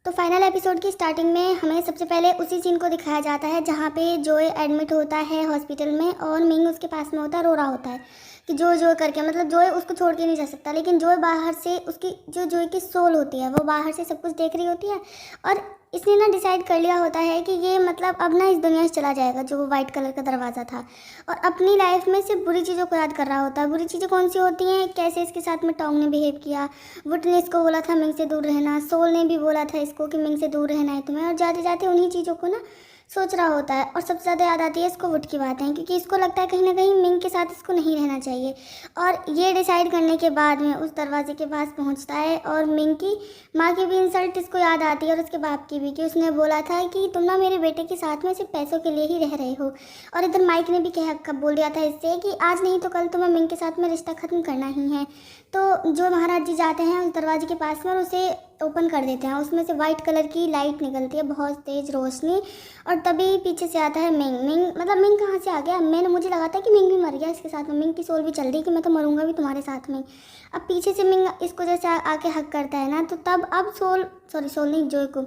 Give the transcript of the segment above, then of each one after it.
तो final episode की starting में हमें सबसे पहले उसी सीन को दिखाया जाता है जहाँ पे जोए एडमिट होता है हॉस्पिटल में और मिंग उसके पास में होता है, रो रहा होता है कि जोए जोए करके, मतलब जोए उसको छोड़ के नहीं जा सकता। लेकिन जोए बाहर से, उसकी जो जोए की सोल होती है वो बाहर से सब कुछ देख रही होती है और इसने ना डिसाइड कर लिया होता है कि ये मतलब अब ना इस दुनिया से चला जाएगा, जो वो वाइट कलर का दरवाज़ा था, और अपनी लाइफ में सिर्फ बुरी चीज़ों को याद कर रहा होता है। बुरी चीज़ें कौन सी होती हैं, कैसे इसके साथ में टॉन्ग ने बिहेव किया, वुड ने इसको बोला था मिंग से दूर रहना, सोल ने भी बोला था इसको कि मिंग से दूर रहना है तुम्हें, और जाते जाते उन्हीं चीज़ों को ना सोच रहा होता है। और सबसे ज़्यादा याद आती है इसको वुड की बातें, क्योंकि इसको लगता है कहीं ना कहीं मिंग के साथ इसको नहीं रहना चाहिए। और ये डिसाइड करने के बाद में उस दरवाजे के पास पहुंचता है और मिंग की माँ की भी इंसल्ट इसको याद आती है और उसके बाप की भी, कि उसने बोला था कि तुम ना मेरे बेटे के साथ में सिर्फ पैसों के लिए ही रह रहे हो। और इधर माइक ने भी कह बोल दिया था इससे कि आज नहीं तो कल तुम्हें मिंग के साथ में रिश्ता ख़त्म करना ही है। तो जो महाराज जी जाते हैं उस दरवाजे के पास में और उसे ओपन कर देते हैं। उसमें से वाइट कलर की लाइट निकलती है, बहुत तेज़ रोशनी, और तभी पीछे से आता है मिंग। मतलब मिंग कहाँ से आ गया, मुझे लगा था कि मिंग भी मर गया इसके साथ में, मिंग की सोल भी चल रही कि मैं तो मरूंगा भी तुम्हारे साथ में। अब पीछे से मिंग इसको जैसे आके हक करता है ना, तो तब अब सोल नहीं, जोय को,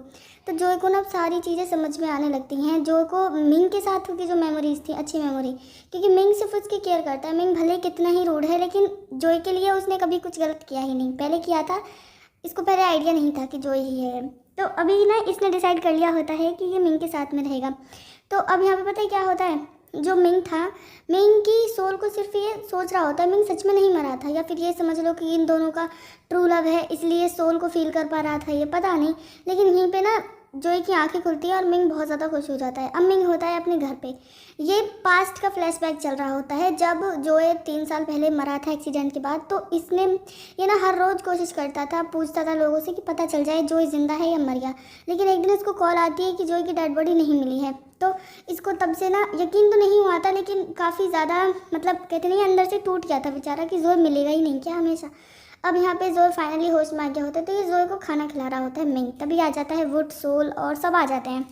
तो जोय को ना सारी चीज़ें समझ में आने लगती हैं। जोय को मिंग के साथ की जो मेमोरीज थी, अच्छी मेमोरी, क्योंकि मिंग सिर्फ उसकी केयर करता है। मिंग भले कितना ही रूड है लेकिन जोय के लिए उसने कभी कुछ गलत किया ही नहीं, पहले किया था, इसको पहले आइडिया नहीं था कि जोई ही है। तो अभी ना इसने डिसाइड कर लिया होता है कि ये मिंग के साथ में रहेगा। तो अब यहाँ पे पता है क्या होता है, जो मिंग था, मिंग की सोल को सिर्फ ये सोच रहा होता है, मिंग सच में नहीं मरा था, या फिर ये समझ लो कि इन दोनों का ट्रू लव है इसलिए सोल को फील कर पा रहा था, ये पता नहीं। लेकिन यहीं पे ना जोई की आंखें खुलती है और मिंग बहुत ज़्यादा खुश हो जाता है। अब मिंग होता है अपने घर पे, ये पास्ट का फ्लैशबैक चल रहा होता है जब जोए 3 साल पहले मरा था एक्सीडेंट के बाद। तो इसने ये ना हर रोज़ कोशिश करता था, पूछता था लोगों से कि पता चल जाए जोए ज़िंदा है या मर गया। लेकिन एक दिन इसको कॉल आती है कि जोए की डेड बॉडी नहीं मिली है। तो इसको तब से ना यकीन तो नहीं हुआ था, लेकिन काफ़ी ज़्यादा, मतलब कहते नहीं, अंदर से टूट गया था बेचारा कि जोए मिलेगा ही नहीं क्या हमेशा। अब यहाँ पे जोए फाइनली होश में आ गया होता है, तो ये जोए को खाना खिला रहा होता है मिंग। तभी आ जाता है वुड, सोल और सब आ जाते हैं।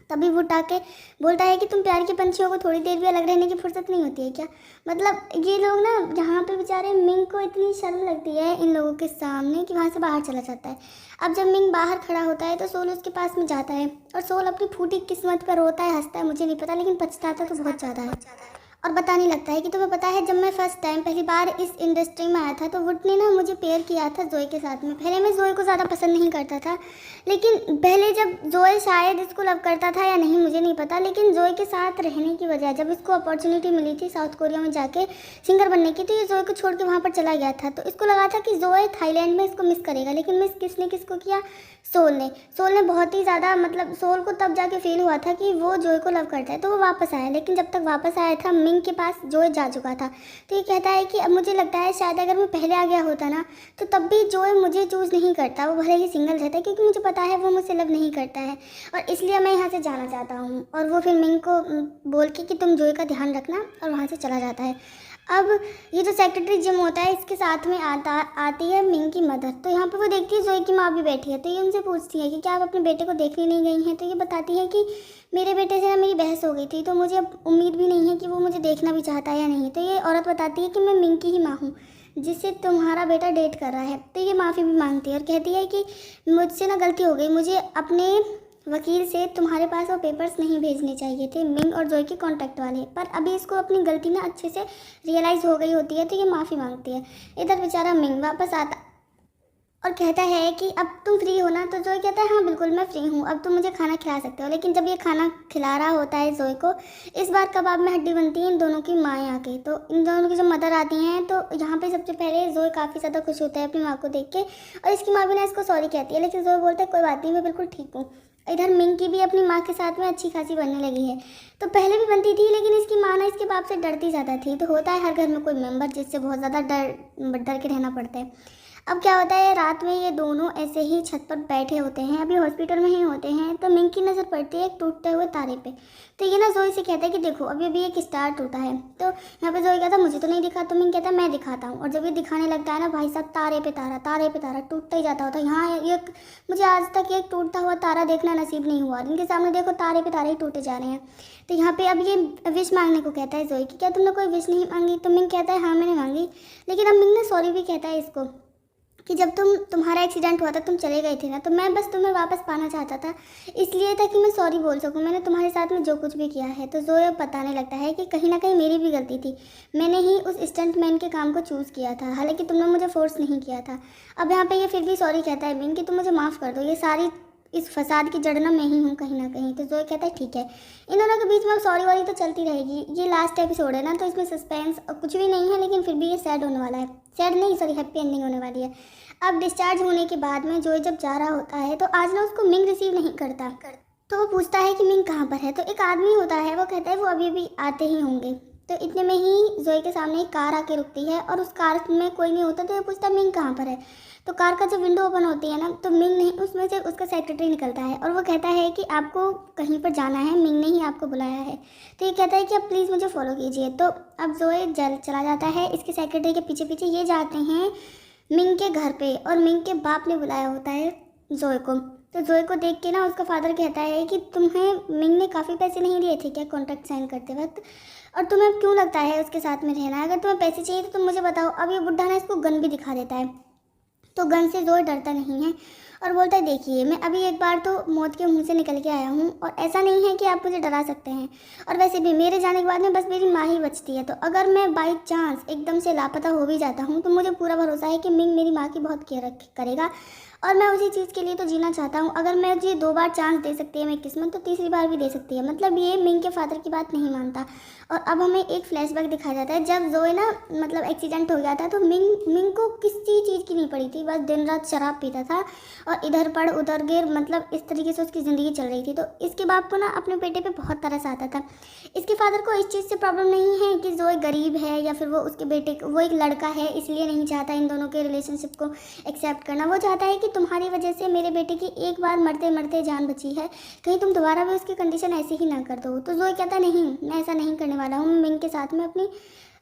तभी वुड आके बोलता है कि तुम प्यार के पंछियों को थोड़ी देर भी अलग रहने की फुर्सत नहीं होती है क्या। मतलब ये लोग ना, यहाँ पे बेचारे मिंग को इतनी शर्म लगती है इन लोगों के सामने कि वहाँ से बाहर चला जाता है। अब जब मिंग बाहर खड़ा होता है तो सोल उसके पास में जाता है और सोल अपनी फूटी किस्मत पर रोता है, हंसता है, मुझे नहीं पता, लेकिन पछताता तो बहुत ज़्यादा है। और बताने लगता है कि तुम्हें पता है, जब मैं फर्स्ट टाइम पहली बार इस इंडस्ट्री में आया था तो वुड ने ना मुझे पेयर किया था जोए के साथ में। पहले मैं जोए को ज़्यादा पसंद नहीं करता था, लेकिन पहले जब जोए शायद इसको लव करता था या नहीं मुझे नहीं पता, लेकिन जोए के साथ रहने की वजह, जब इसको अपॉर्चुनिटी मिली थी साउथ कोरिया में जाके सिंगर बनने की, तो ये जोए को छोड़ के वहाँ पर चला गया था। तो इसको लगा था कि जोए थाईलैंड में इसको मिस करेगा, लेकिन मिस किसने किसको किया, सोल ने बहुत ही ज़्यादा, मतलब सोल को तब जाके फील हुआ था कि वो जोए को लव करता है, तो वो वापस आया। लेकिन जब तक वापस आया था मिंग के पास जोए जा चुका था। तो ये कहता है कि अब मुझे लगता है शायद अगर मैं पहले आ गया होता ना तो तब भी जोए मुझे चूज़ नहीं करता, वो भले ही सिंगल रहता, क्योंकि मुझे पता है वो मुझसे लव नहीं करता है और इसलिए मैं यहाँ से जाना चाहता हूँ। और वो फिर मिंग को बोल के कि तुम जोए का ध्यान रखना, और वहाँ से चला जाता है। अब ये जो सेक्रेटरी जिम होता है इसके साथ में आती है मिंग की मदर। तो यहाँ पे वो देखती है जोए की माँ भी बैठी है, तो ये उनसे पूछती है कि क्या आप अपने बेटे को देखने नहीं गई हैं। तो ये बताती है कि मेरे बेटे से ना मेरी बहस हो गई थी, तो मुझे अब उम्मीद भी नहीं है कि वो मुझे देखना भी चाहता है या नहीं। तो ये औरत बताती है कि मैं मिंग की ही माँ हूँ जिससे तुम्हारा बेटा डेट कर रहा है। तो ये माफ़ी भी मांगती है और कहती है कि मुझसे ना गलती हो गई, मुझे अपने वकील से तुम्हारे पास वो पेपर्स नहीं भेजने चाहिए थे, मिंग और जोई के कॉन्टैक्ट वाले। पर अभी इसको अपनी गलती ना अच्छे से रियलाइज़ हो गई होती है, तो ये माफ़ी मांगती है। इधर बेचारा मिंग वापस आता और कहता है कि अब तुम फ्री हो ना। तो जोई कहता है हाँ बिल्कुल मैं फ्री हूँ, अब तुम मुझे खाना खिला सकते हो। लेकिन जब ये खाना खिला रहा होता है जोई को, इस बार कबाब में हड्डी बनती है इन दोनों की माएँ आके। तो इन दोनों की जो मदर आती हैं, तो यहाँ पे सबसे पहले जोई काफ़ी ज़्यादा खुश होता है अपनी माँ को देख के, और इसकी माँ भी ना इसको सॉरी कहती है, लेकिन जोई बोलता है कोई बात नहीं, मैं बिल्कुल ठीक हूँ। इधर मिंग की भी अपनी माँ के साथ में अच्छी खासी बनने लगी है। तो पहले भी बनती थी, लेकिन इसकी माँ ना इसके बाप से डरती ज़्यादा थी। तो होता है हर घर में कोई मेंबर जिससे बहुत ज़्यादा डर के रहना पड़ता है। अब क्या होता है, रात में ये दोनों ऐसे ही छत पर बैठे होते हैं, अभी हॉस्पिटल में ही होते हैं। तो मिंग की नज़र पड़ती है एक टूटते हुए तारे पे। तो ये ना जोई से कहता है कि देखो अभी अभी एक स्टार टूटा है। तो यहाँ पे जोई कहता है मुझे तो नहीं दिखा। तो मिंग कहता है मैं दिखाता हूँ। और जब ये दिखाने लगता है ना, भाई साहब तारे पे तारा टूटता ही जाता होता है। यहाँ एक, मुझे आज तक एक टूटता हुआ तारा देखना नसीब नहीं हुआ। इनके सामने देखो तारे पे तारे ही टूटे जा रहे हैं। तो यहाँ पे अब ये विश मांगने को कहता है जोई कि क्या तुमने कोई विश नहीं मांगी। तो मिंग कहता है हाँ मैंने मांगी। लेकिन अब मिंग ने सॉरी भी कहता है इसको कि जब तुम्हारा एक्सीडेंट हुआ था, तुम चले गए थे ना, तो मैं बस तुम्हें वापस पाना चाहता था, इसलिए था कि मैं सॉरी बोल सकूं, मैंने तुम्हारे साथ में जो कुछ भी किया है। तो जोए बताने लगता है कि कहीं ना कहीं मेरी भी गलती थी, मैंने ही उस स्टंटमैन के काम को चूज़ किया था, हालांकि तुमने मुझे फोर्स नहीं किया था। अब यहाँ पे ये फिर भी सॉरी कहता है मिंग कि तुम मुझे माफ़ कर दो, ये सारी इस फसाद की जड़ ना मैं ही हूँ कहीं ना कहीं। तो जोए कहता है ठीक है। इन दोनों के बीच में अब सॉरी वॉरी तो चलती रहेगी। ये लास्ट एपिसोड है ना, तो इसमें सस्पेंस कुछ भी नहीं है, लेकिन फिर भी ये सैड होने वाला है, सैड नहीं सॉरी हैप्पी एंडिंग होने वाली है। अब डिस्चार्ज होने के बाद में जोए जब जा रहा होता है तो आज ना उसको मिंग रिसीव नहीं करता, तो वो पूछता है कि मिंग कहाँ पर है। तो एक आदमी होता है, वो कहता है वो अभी भी आते ही होंगे। तो इतने में ही जोए के सामने एक कार आके रुकती है और उस कार में कोई नहीं होता, तो ये पूछता है मिंग कहाँ पर है। तो कार का जब विंडो ओपन होती है ना, तो मिंग नहीं, उसमें से उसका सेक्रेटरी निकलता है और वो कहता है कि आपको कहीं पर जाना है, मिंग ने ही आपको बुलाया है। तो ये कहता है कि आप प्लीज़ मुझे फॉलो कीजिए। तो अब जोए चला जाता है, इसके सेक्रेटरी के पीछे पीछे ये जाते हैं मिंग के घर पे, और मिंग के बाप ने बुलाया होता है जोए को। तो जोए को देख के ना उसका फादर कहता है कि तुम्हें मिंग ने काफ़ी पैसे नहीं दिए थे क्या कॉन्ट्रैक्ट साइन करते वक्त, और तुम्हें क्यों लगता है उसके साथ में रहना है? अगर तुम्हें पैसे चाहिए तो तुम मुझे बताओ। अब ये बुढ़ा ना इसको गन भी दिखा देता है, तो गन से जोए डरता नहीं है और बोलता है देखिए मैं अभी एक बार तो मौत के मुंह से निकल के आया हूँ, और ऐसा नहीं है कि आप मुझे डरा सकते हैं, और वैसे भी मेरे जाने के बाद में बस मेरी माँ ही बचती है, तो अगर मैं बाई चांस एकदम से लापता हो भी जाता हूँ तो मुझे पूरा भरोसा है कि मिंग मेरी माँ की बहुत केयर करेगा, और मैं उसी चीज़ के लिए तो जीना चाहता हूँ। अगर मैं मुझे 2 बार चांस दे सकती है मैं किस्मत, तो तीसरी बार भी दे सकती है। मतलब ये मिंग के फादर की बात नहीं मानता। और अब हमें एक फ्लैशबैक दिखाया जाता है, जब जोए ना मतलब एक्सीडेंट हो गया था, तो मिंग को किसी चीज़ की नहीं पड़ी थी, बस दिन रात शराब पीता था और इधर पढ़ उधर गिर, मतलब इस तरीके से उसकी ज़िंदगी चल रही थी। तो इसके बाप को ना अपने बेटे पे बहुत तरस आता था। इसके फादर को इस चीज़ से प्रॉब्लम नहीं है कि जोए गरीब है या फिर वो उसके बेटे वो एक लड़का है इसलिए नहीं चाहता इन दोनों के रिलेशनशिप को एक्सेप्ट करना। वो चाहता है कि तुम्हारी वजह से मेरे बेटे की एक बार मरते मरते जान बची है, कहीं तुम दोबारा भी उसकी कंडीशन ऐसी ही ना कर दो। तो जोए कहता नहीं, मैं ऐसा नहीं करने वाला हूँ, मिंग के साथ में अपनी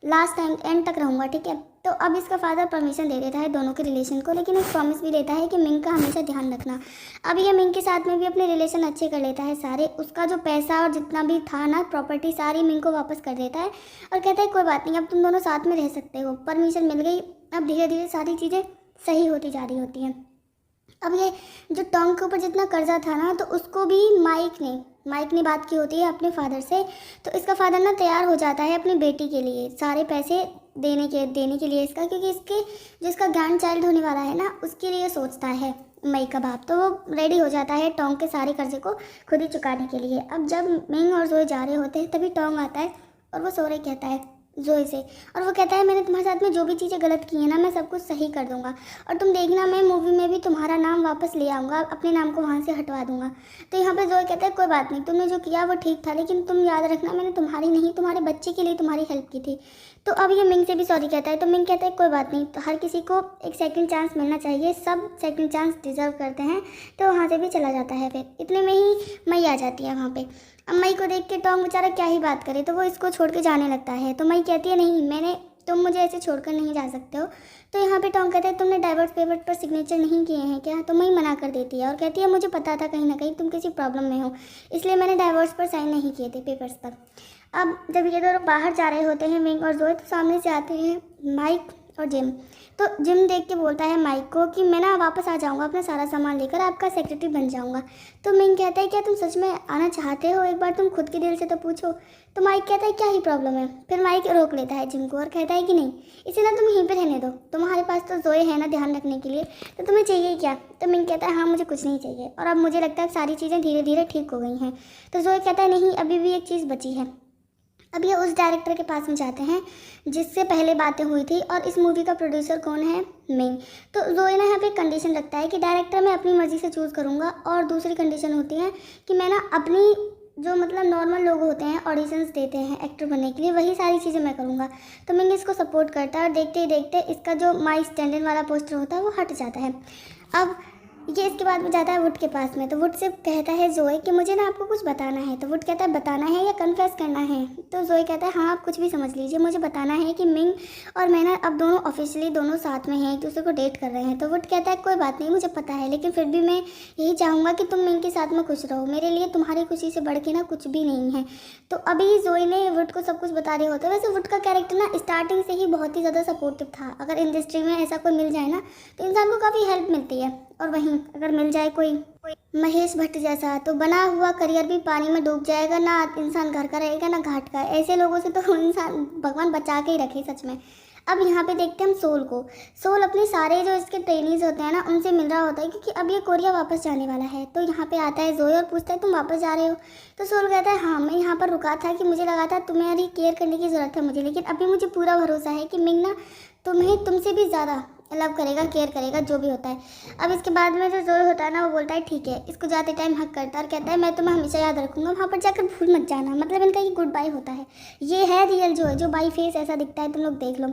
लास्ट टाइम एंड तक रहूँगा, ठीक है। तो अब इसका फादर परमिशन दे देता है दोनों के रिलेशन को, लेकिन एक प्रॉमिस भी लेता है कि मिंग का हमेशा ध्यान रखना। अब ये मिंग के साथ में भी अपने रिलेशन अच्छे कर लेता है सारे, उसका जो पैसा और जितना भी था ना प्रॉपर्टी सारी मिंग को वापस कर देता है और कहता है कोई बात नहीं, अब तुम दोनों साथ में रह सकते हो, परमिशन मिल गई। अब धीरे धीरे सारी चीज़ें सही होती जा रही होती हैं। अब ये जो टोंग के ऊपर जितना कर्जा था ना, तो उसको भी माइक ने बात की होती है अपने फादर से। तो इसका फादर ना तैयार हो जाता है अपनी बेटी के लिए सारे पैसे देने के लिए इसका, क्योंकि इसके जो इसका ग्रैंड चाइल्ड होने वाला है ना उसके लिए सोचता है मई का बाप। तो वो रेडी हो जाता है टोंग के सारे कर्जे को खुद ही चुकाने के लिए। अब जब मिंग और जोए जा रहे होते हैं तभी टोंग आता है और वो सॉरी कहता है जोए से, और वो कहता है मैंने तुम्हारे साथ में जो भी चीज़ें गलत की हैं ना, मैं सब कुछ सही कर दूंगा, और तुम देखना मैं मूवी में भी तुम्हारा नाम वापस ले आऊँगा, अपने नाम को वहाँ से हटवा दूंगा। तो यहाँ पे जोए कहता है कोई बात नहीं, तुमने जो किया वो ठीक था, लेकिन तुम याद रखना मैंने तुम्हारी नहीं तुम्हारे बच्चे के लिए तुम्हारी हेल्प की थी। तो अब ये मिंग से भी सॉरी कहता है। तो मिंग कहता है कोई बात नहीं, तो हर किसी को एक सेकंड चांस मिलना चाहिए, सब सेकंड चांस डिजर्व करते हैं। तो वहाँ से भी चला जाता है। फिर इतने में ही मई आ जाती है वहाँ पे। अब मई को देख के टोंग बेचारा क्या ही बात करे, तो वो इसको छोड़ के जाने लगता है। तो मई कहती है नहीं, तुम मुझे ऐसे छोड़कर नहीं जा सकते हो। तो यहाँ पे टोंग कहता है तुमने डाइवोर्स पेपर पर सिग्नेचर नहीं किए हैं क्या? तो मई मना कर देती है और कहती है मुझे पता था कहीं ना कहीं तुम किसी प्रॉब्लम में हो, इसलिए मैंने डाइवोर्स पर साइन नहीं किए थे पेपर्स पर। अब जब ये दोनों बाहर जा रहे होते हैं मिंग और जोए, तो सामने से आते हैं माइक और जिम। तो जिम देख के बोलता है माइक को कि मैं ना वापस आ जाऊंगा अपना सारा सामान लेकर, आपका सेक्रेटरी बन जाऊंगा। तो मिंग कहता है क्या तुम सच में आना चाहते हो? एक बार तुम खुद के दिल से तो पूछो। तो माइक कहता है क्या ही प्रॉब्लम है। फिर माइक रोक लेता है जिम को और कहता है कि नहीं, इसे ना तुम यहीं पर रहने दो, तुम्हारे पास तो जोए है ना ध्यान रखने के लिए, तो तुम्हें चाहिए क्या? तो मिंग कहता है हाँ मुझे कुछ नहीं चाहिए, और अब मुझे लगता है सारी चीज़ें धीरे धीरे ठीक हो गई हैं। तो जोए कहता है नहीं, अभी भी एक चीज़ बची है। अब ये उस डायरेक्टर के पास में जाते हैं जिससे पहले बातें हुई थी, और इस मूवी का प्रोड्यूसर कौन है? मिंग। तो जोए ना यहाँ पे कंडीशन रखता है कि डायरेक्टर मैं अपनी मर्जी से चूज़ करूँगा, और दूसरी कंडीशन होती है कि मैं ना अपनी जो मतलब नॉर्मल लोग होते हैं ऑडिशंस देते हैं एक्टर बनने के लिए, वही सारी चीज़ें मैं करूँगा। तो मिंग इसको सपोर्ट करता है और देखते ही देखते इसका जो माई स्टैंडर्ड वाला पोस्टर होता है वो हट जाता है। अब ये इसके बाद में जाता है वुड के पास में, तो वुड से कहता है जोए कि मुझे ना आपको कुछ बताना है। तो वुड कहता है बताना है या कन्फेस करना है? तो जोए कहता है हाँ आप कुछ भी समझ लीजिए, मुझे बताना है कि मिंग और मैं ना अब दोनों ऑफिशियली दोनों साथ में हैं, एक दूसरे को डेट कर रहे हैं। तो वुड कहता है कोई बात नहीं, मुझे पता है, लेकिन फिर भी मैं यही चाहूँगा कि तुम मिंग के साथ में खुश रहो, मेरे लिए तुम्हारी खुशी से बढ़ के ना कुछ भी नहीं है। तो अभी जोए ने वुड को सब कुछ बता दिया होता है। वैसे वुड का कैरेक्टर ना स्टार्टिंग से ही बहुत ही ज़्यादा सपोर्टिव था। अगर इंडस्ट्री में ऐसा कोई मिल जाए ना तो इंसान को काफ़ी हेल्प मिलती है, और वहीं अगर मिल जाए कोई महेश भट्ट जैसा तो बना हुआ करियर भी पानी में डूब जाएगा, ना इंसान घर का रहेगा ना घाट का। ऐसे लोगों से तो इंसान भगवान बचा के ही रखे सच में। अब यहाँ पे देखते हैं हम सोल को। सोल अपने सारे जो इसके ट्रेनिंग्स होते हैं ना उनसे मिल रहा होता है, क्योंकि अब ये कोरिया वापस जाने वाला है। तो यहाँ पे आता है जोए और पूछता है तुम वापस जा रहे हो? तो सोल कहता है हाँ, मैं यहाँ पर रुका था कि मुझे लगा था तुम्हारी केयर करने की ज़रूरत है मुझे, लेकिन अभी मुझे पूरा भरोसा है कि मिंग ना तुम्हें तुमसे भी ज़्यादा लव करेगा, केयर करेगा, जो भी होता है। अब इसके बाद में जो जोए होता है ना वो बोलता है ठीक है, इसको जाते टाइम हक करता है और कहता है मैं तुम्हें हमेशा याद रखूंगा, वहाँ पर जाकर भूल मत जाना। मतलब इनका ये गुड बाय होता है। ये है रियल जोए, जो बाई फेस ऐसा दिखता है, तुम लोग देख लो।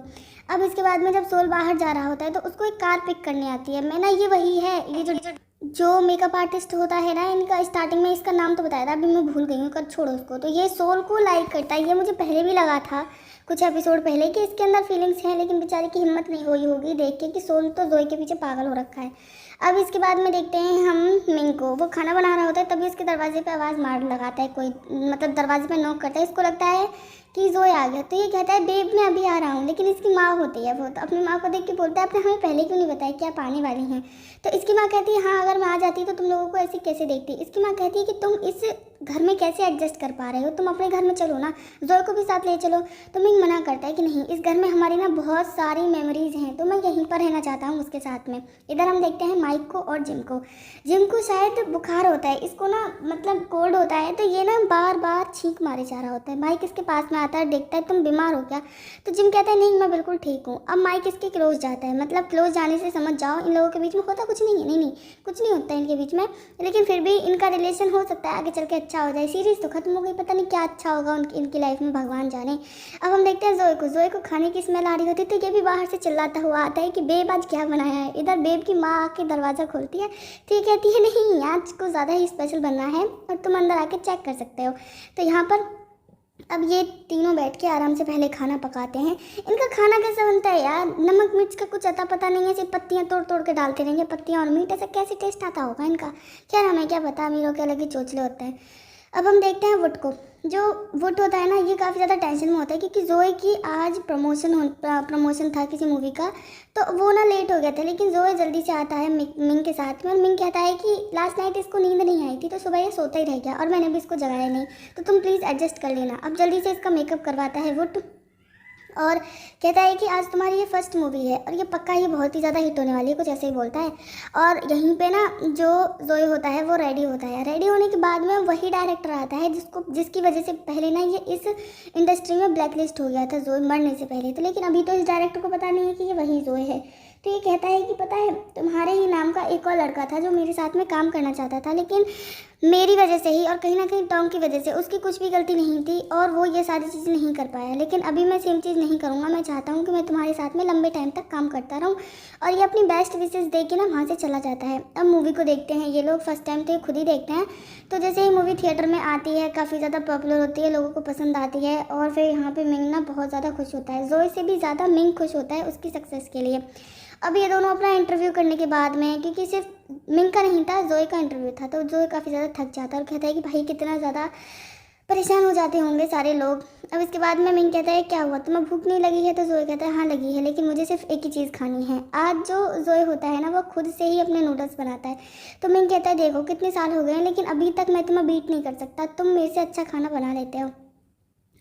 अब इसके बाद में जब सोल बाहर जा रहा होता है तो उसको एक कार पिक करने आती है। मैं ना ये वही है, ये जो मेकअप आर्टिस्ट होता है ना, इनका स्टार्टिंग में इसका नाम तो बताया था, अभी मैं भूल गई हूँ, कर छोड़ो उसको। तो ये सोल को लाइक करता है। ये मुझे पहले भी लगा था कुछ एपिसोड पहले कि इसके अंदर फीलिंग्स हैं, लेकिन बेचारे की हिम्मत नहीं हुई होगी देख के कि सोल तो जोए के पीछे पागल हो रखा है। अब इसके बाद में देखते हैं हम मिंग को। वो खाना बना रहा होता है, तभी उसके दरवाजे पे आवाज़ मार लगाता है कोई, मतलब दरवाजे पे नॉक करता है। इसको लगता है कि जोए आ गया, तो ये कहता है बेब मैं अभी आ रहा हूँ। लेकिन इसकी माँ होती है, वो तो अपनी माँ को देख के बोलता है आपने हमें पहले क्यों नहीं बताया कि आप आने वाली हैं? तो इसकी माँ कहती है हाँ अगर मैं आ जाती तो तुम लोगों को ऐसे कैसे देखती। इसकी माँ कहती है कि तुम इस घर में कैसे एडजस्ट कर पा रहे हो, तुम अपने घर में चलो ना, जोए को भी साथ ले चलो। तो मिंग मना करता है कि नहीं, इस घर में हमारी ना बहुत सारी मेमोरीज हैं, तो मैं यहीं पर रहना चाहता हूँ उसके साथ में। इधर हम देखते हैं माइक को और जिम को। जिम को शायद बुखार होता है, इसको ना मतलब कोल्ड होता है, तो ये ना बार बार छींक मारे जा रहा होता है। माइक इसके पास में आता है, देखता है तुम बीमार हो क्या? तो जिम कहता है नहीं मैं बिल्कुल ठीक हूँ। अब माइक इसके क्लोज जाता है, मतलब क्लोज जाने से समझ जाओ इन लोगों के बीच में होता कुछ नहीं है। नहीं कुछ नहीं होता है इनके बीच में, लेकिन फिर भी इनका रिलेशन हो सकता है आगे चल के अच्छा हो जाए। सीरीज तो खत्म हो गई, पता नहीं क्या अच्छा होगा इनकी लाइफ में, भगवान जाने। अब हम देखते हैं जोए को। जोए को खाने की स्मेल आ रही होती है, तो ये भी बाहर से चिल्लाता हुआ आता है कि बेब आज क्या बनाया है। इधर बेब की माँ आके दरवाज़ा खोलती है, तो ये कहती है नहीं आज को ज़्यादा ही स्पेशल बनना है और तुम अंदर आके चेक कर सकते हो। तो यहाँ पर अब ये तीनों बैठ के आराम से पहले खाना पकाते हैं। इनका खाना कैसे बनता है यार, नमक मिर्च का कुछ अता पता नहीं है, सिर्फ पत्तियाँ तोड़ तोड़ के डालते रहेंगे, पत्तियाँ और मीट, ऐसा कैसे टेस्ट आता होगा इनका, क्या नाम है क्या पता, अमीरों के अलग ही चोचले होते हैं। अब हम देखते हैं वुड को। जो वुड होता है ना ये काफ़ी ज़्यादा टेंशन में होता है, क्योंकि जोए की आज प्रमोशन था किसी मूवी का, तो वो ना लेट हो गया था। लेकिन जोए जल्दी से आता है मिंग के साथ में, और मिंग कहता है कि लास्ट नाइट इसको नींद नहीं आई थी तो सुबह ये सोता ही रह गया और मैंने भी इसको जगाया नहीं, तो तुम प्लीज़ एडजस्ट कर लेना। अब जल्दी से इसका मेकअप करवाता है वुड और कहता है कि आज तुम्हारी ये फर्स्ट मूवी है और ये पक्का ही बहुत ही ज़्यादा हिट होने वाली है, कुछ ऐसे ही बोलता है। और यहीं पे ना जो जोए होता है वो रेडी होता है। रेडी होने के बाद में वही डायरेक्टर आता है जिसकी वजह से पहले ना ये इस इंडस्ट्री में ब्लैकलिस्ट हो गया था जोए मरने से पहले। तो लेकिन अभी तो इस डायरेक्टर को पता नहीं है कि ये वही जोए है। तो ये कहता है कि पता है तुम्हारे ही नाम का एक और लड़का था जो मेरे साथ में काम करना चाहता था, लेकिन मेरी वजह से ही और कहीं ना कहीं टॉम की वजह से, उसकी कुछ भी गलती नहीं थी और वो ये सारी चीज़ें नहीं कर पाया। लेकिन अभी मैं सेम चीज़ नहीं करूँगा, मैं चाहता हूँ कि मैं तुम्हारे साथ में लंबे टाइम तक काम करता रहूँ। और ये अपनी बेस्ट विशेस दे के ना वहाँ से चला जाता है। अब मूवी को देखते हैं ये लोग, फर्स्ट टाइम तो ये खुद ही देखते हैं। तो जैसे ही मूवी थिएटर में आती है काफ़ी ज़्यादा पॉपुलर होती है, लोगों को पसंद आती है और फिर यहाँ पर मिंग ना बहुत ज़्यादा खुश होता है। जोए से भी ज़्यादा मिंग खुश होता है उसकी सक्सेस के लिए। अब ये दोनों अपना इंटरव्यू करने के बाद में, क्योंकि सिर्फ मिंग का नहीं था जोए का इंटरव्यू था, तो जोए काफ़ी ज़्यादा थक जाता है और कहता है कि भाई कितना ज़्यादा परेशान हो जाते होंगे सारे लोग। अब इसके बाद में मिंग कहता है क्या हुआ तुम्हें भूख नहीं लगी है? तो जोए कहता है हाँ लगी है, लेकिन मुझे सिर्फ एक ही चीज़ खानी है। आज जो जोए होता है ना वो खुद से ही अपने नूडल्स बनाता है। तो मिंग कहता है देखो कितने साल हो गए हैं लेकिन अभी तक मैं तुम्हें बीट नहीं कर सकता, तुम मेरे से अच्छा खाना बना लेते हो।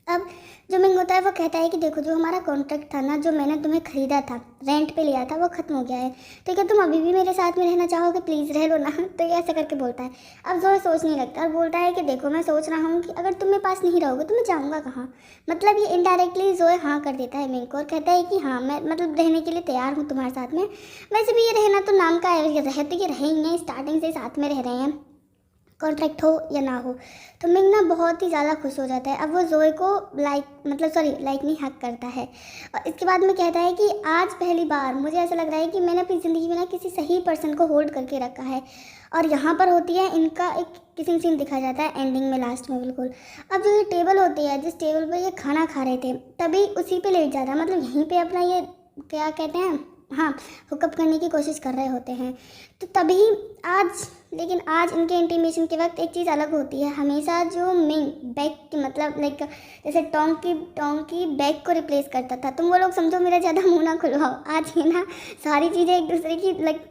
अब जो मिंग होता है वो कहता है कि देखो जो हमारा कॉन्ट्रैक्ट था ना, जो मैंने तुम्हें ख़रीदा था, रेंट पे लिया था, वो ख़त्म हो गया है, तो क्या तुम अभी भी मेरे साथ में रहना चाहोगे? प्लीज़ रह लो ना। तो ये ऐसा करके बोलता है। अब जोए सोचने लगता है और बोलता है कि देखो मैं सोच रहा हूँ कि अगर तुम मेरे पास नहीं रहोगे तो मैं जाऊँगा कहाँ। मतलब ये इनडायरेक्टली जोए हाँ कर देता है मिंग को और कहता है कि हाँ मैं मतलब रहने के लिए तैयार हूँ तुम्हारे साथ में। वैसे भी ये रहना तो नाम का है, रह तो ये रहेंगे, स्टार्टिंग से साथ में रह रहे हैं, कॉन्ट्रैक्ट हो या ना हो। तो मिंग ना बहुत ही ज़्यादा खुश हो जाता है। अब वो जोए को लाइक नहीं, हक करता है। और इसके बाद में कहता है कि आज पहली बार मुझे ऐसा लग रहा है कि मैंने अपनी ज़िंदगी में ना किसी सही पर्सन को होल्ड करके रखा है। और यहाँ पर होती है इनका एक किसिंग सीन दिखाया जाता है एंडिंग में, लास्ट में बिल्कुल। अब जो ये टेबल होती है, जिस टेबल पर ये खाना खा रहे थे, तभी उसी पे लेट जाता है, मतलब यहीं पे अपना ये क्या कहते हैं, हाँ, हुकअप करने की कोशिश कर रहे होते हैं। तो तभी लेकिन आज इनके इंटीमेशन के वक्त एक चीज़ अलग होती है। हमेशा जो मिंग बैग की मतलब लाइक जैसे टोंग की बैग को रिप्लेस करता था। तुम वो लोग समझो, मेरा ज़्यादा मुंह ना खुलवाओ। आज ये ना सारी चीज़ें एक दूसरे की लाइक,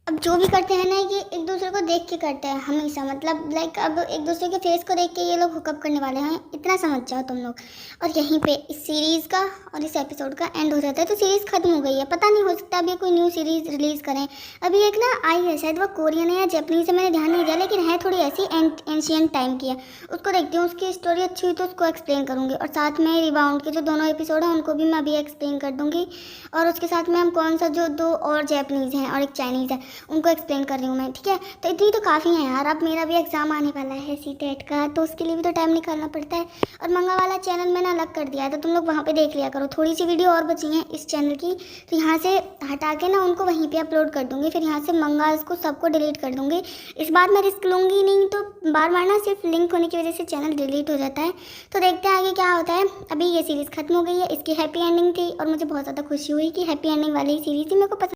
अब जो भी करते हैं ना ये एक दूसरे को देख के करते हैं हमेशा, मतलब लाइक अब एक दूसरे के फेस को देख के ये लोग हुकअप करने वाले हैं, इतना समझ जाओ तुम लोग। और यहीं पे इस सीरीज़ का और इस एपिसोड का एंड हो जाता है। तो सीरीज़ खत्म हो गई है, पता नहीं, हो सकता है अभी कोई न्यू सीरीज़ रिलीज़ करें। अभी एक ना आई है, शायद वो कोरियन है या जैपनीज़ है, मैंने ध्यान नहीं दिया, लेकिन है थोड़ी ऐसी एंशियंट टाइम की है। उसको देखती हूँ, उसकी स्टोरी अच्छी हुई तो उसको एक्सप्लेन करूँगी। और साथ में रिबाउंड के जो दोनों एपिसोड हैं उनको भी मैं अभी एक्सप्लेन कर दूँगी। और उसके साथ में हम कौन सा जो 2 और जैपनीज़ हैं और एक चाइनीज़ है उनको एक्सप्लेन कर रही हूँ मैं, ठीक है। तो इतनी तो काफ़ी है यार। अब मेरा भी एग्ज़ाम आने वाला है सीटेट का, तो उसके लिए भी तो टाइम निकालना पड़ता है। और मंगा वाला चैनल मैंने अलग कर दिया है, तो तुम लोग वहाँ पे देख लिया करो। थोड़ी सी वीडियो और बची हैं इस चैनल की, तो यहाँ से हटा के ना उनको वहीं पे अपलोड कर दूँगी। फिर यहाँ से मंगास को सबको डिलीट कर दूँगी। इस बार मैं रिस्क लूँगी नहीं, तो बार बार ना सिर्फ लिंक होने की वजह से चैनल डिलीट हो जाता है। तो देखते हैं आगे क्या होता है। अभी ये सीरीज़ खत्म हो गई है, इसकी हैप्पी एंडिंग थी और मुझे बहुत ज़्यादा खुशी हुई कि हैप्पी एंडिंग वाली सीरीज़ ही मेरे को पसंद